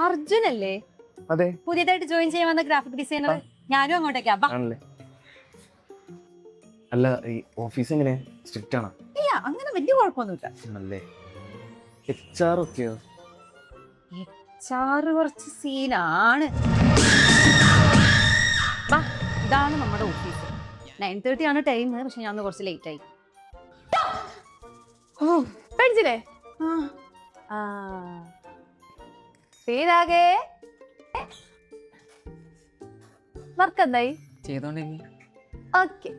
അർജുനല്ലേ? അതെ. പുതിയതായിട്ട് ജോയിൻ ചെയ്യാൻ വന്ന ഗ്രാഫിക് ഡിസൈനർ. ഞാനും അങ്ങോട്ടേക്കാ. ആണല്ലേ? അല്ല, ഈ ഓഫീസ് എങ്ങനെ സ്ട്രിക്റ്റ് ആണോ? ഇല്ല, അങ്ങനെ വലിയ കുഴപ്പമൊന്നുമില്ല. ആണല്ലേ? HR ഒക്കെയോ? HR കുറച്ച് സീനാണ്. ഇതാണ് നമ്മുടെ ഓഫീസ്. 9:30 ആണ് ടൈം, പക്ഷെ ഞാൻ കുറച്ച് ലേറ്റ് ആയി. പഠിച്ചില്ലേ? വർക്ക് എന്തായി? ചെയ്തോണ്ടിരിക്കും. ഓക്കെ.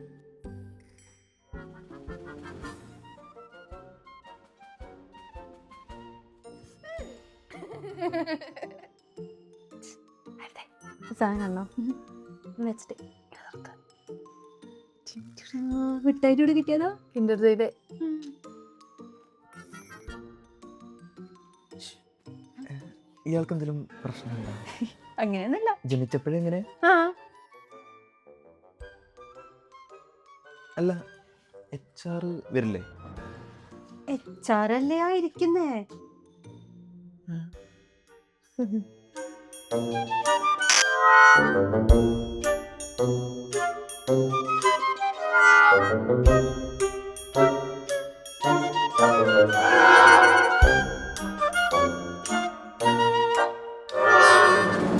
സാധനമാണോ വെച്ചിട്ട് മിഠായിട്ടോട് കിട്ടിയതോ? കിൻഡർ ജോയിലെ ഇയാൾക്ക് എന്തെങ്കിലും പ്രശ്നമുണ്ടോ? അങ്ങനെയൊന്നുമില്ല. ജനിച്ചപ്പോഴെങ്ങനെ? ആ അല്ല, HR വരില്ലേ? HR അല്ലേ ആയിരിക്കുന്നേ.